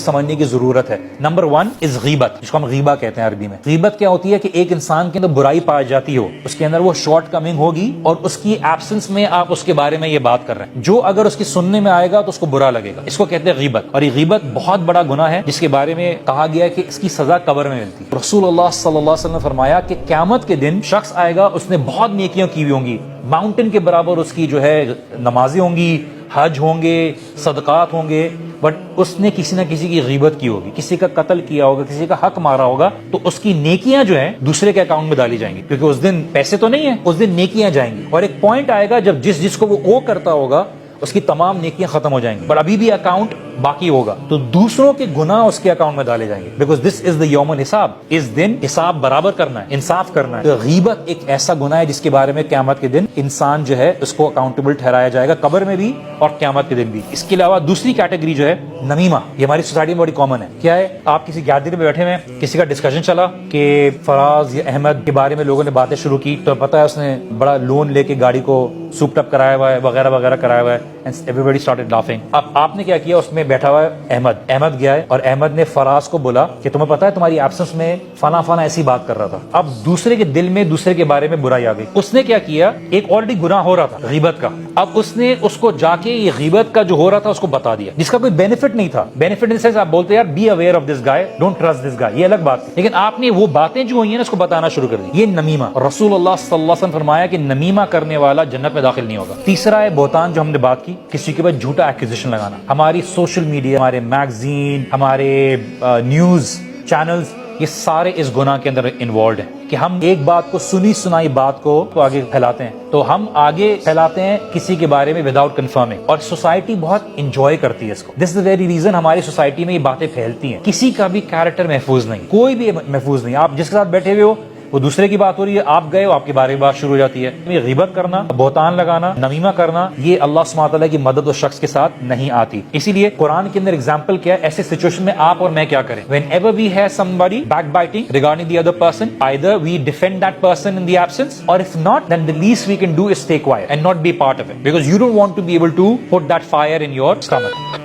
سمجھنے کی ضرورت ہے. نمبر 1 از غیبت، جس کو ہم غیبہ کہتے ہیں عربی میں. غیبت کیا ہوتی ہے کہ ایک انسان کے اندر برائی پائی جاتی ہو، اس کے اندر وہ شارٹ کمنگ ہوگی اور اس کی ایبسنس میں آپ اس کے بارے میں یہ بات کر رہے ہیں. جو اگر اس کی سننے میں آئے گا تو اس کو برا لگے گا. اس کو کہتے ہیں غیبت. اور یہ غیبت بہت بڑا گناہ ہے جس کے بارے میں کہا گیا ہے کہ اس کی سزا قبر میں ملتی ہے. رسول اللہ صلی اللہ علیہ وسلم نے فرمایا کہ قیامت کے دن شخص آئے گا، اس نے بہت نیکیاں کی ہوئی ہوں گی، ماؤنٹین کے برابر اس کی جو ہے نمازیں ہوں گی، حج ہوں گے، صدقات ہوں گے، بٹ اس نے کسی نہ کسی کی غیبت کی ہوگی، کسی کا قتل کیا ہوگا، کسی کا حق مارا ہوگا، تو اس کی نیکیاں جو ہیں دوسرے کے اکاؤنٹ میں ڈالی جائیں گی، کیونکہ اس دن پیسے تو نہیں ہیں، اس دن نیکیاں جائیں گی. اور ایک پوائنٹ آئے گا جب جس کو وہ کرتا ہوگا اس کی تمام نیکیاں ختم ہو جائیں گی، پر ابھی بھی اکاؤنٹ باقی ہوگا، تو دوسروں کے گناہ اس کے اکاؤنٹ میں ڈالے جائیں گے. بیکاز دس از دا یوم الحساب، اس دن حساب برابر کرنا ہے، انصاف کرنا ہے. تو غیبت ایک ایسا گناہ ہے جس کے بارے میں قیامت کے دن انسان جو ہے اس کو اکاؤنٹیبل ٹھہرایا جائے گا، قبر میں بھی اور قیامت کے دن بھی. اس کے علاوہ دوسری کیٹیگری جو ہے نمیمہ، یہ ہماری سوسائٹی میں بڑی کامن ہے. کیا ہے؟ آپ کسی گیدرنگ میں بیٹھے ہوئے، کسی کا ڈسکشن چلا کہ فراز یا احمد کے بارے میں لوگوں نے باتیں شروع کی، تو پتہ ہے اس نے بڑا لون لے کے گاڑی کو سوپڈ اپ کرایا ہوا ہے، وغیرہ وغیرہ کرایا ہوا ہے. Everybody started laughing. اب آپ نے کیا کیا؟ اس میں بیٹھا ہوا ہے احمد گیا ہے اور احمد نے فراز کو بولا کہ تمہیں پتا ہے تمہاری ایبسنس میں فلاں ایسی بات کر رہا تھا. اب دوسرے کے دل میں دوسرے کے بارے میں برائی آ گئی. اس نے کیا کیا؟ ایک آلریڈی گناہ ہو رہا تھا غیبت کا، اب اس نے اس کو جا کے یہ غیبت کا جو ہو رہا تھا اس کو بتا دیا، جس کا کوئی بینیفٹ نہیں تھا. بینیفٹ ان سینس آپ بولتے یار be aware of this guy, don't trust this guy, یہ الگ بات ہے. لیکن آپ نے وہ باتیں جو ہوئی ہیں اس کو بتانا شروع کر دی. یہ نمیمہ. رسول اللہ صلی اللہ علیہ وسلم فرمایا کہ نمیمہ کرنے والا جنت میں داخل نہیں ہوگا. تیسرا ہے بہتان، جو ہم نے بات کی، کسی کے بعد جھوٹا ایکوزیشن لگانا. ہماری سوشل میڈیا، ہمارے میگزین، ہمارے نیوز چینلز، یہ سارے اس گناہ کے اندر انوالوڈ ہیں کہ ہم ایک بات کو، سنی سنائی بات کو آگے پھیلاتے ہیں. تو ہم آگے پھیلاتے ہیں کسی کے بارے میں وداؤٹ کنفرمنگ، اور سوسائٹی بہت انجوائے کرتی ہے اس کو. دس از دا ویری ریزن ہماری سوسائٹی میں یہ باتیں پھیلتی ہیں. کسی کا بھی کیریکٹر محفوظ نہیں، کوئی بھی محفوظ نہیں. آپ جس کے ساتھ بیٹھے ہوئے ہو وہ دوسرے کی بات ہو رہی ہے، آپ گئے ہو، آپ کے بارے میں بات شروع ہو جاتی ہے. یہ غیبت کرنا، بہتان لگانا، نمیمہ کرنا، یہ اللہ سبحانہ وتعالیٰ کی مدد اس شخص کے ساتھ نہیں آتی. اسی لیے قرآن کے اندر ایگزامپل کیا ہے ایسے سچویشن میں آپ اور میں کیا کریں. whenever we have somebody backbiting regarding the other person, either we defend that person in the absence, or if not, then the least we can do is stay quiet and not be part of it, because you don't want to be able to put that fire in your stomach.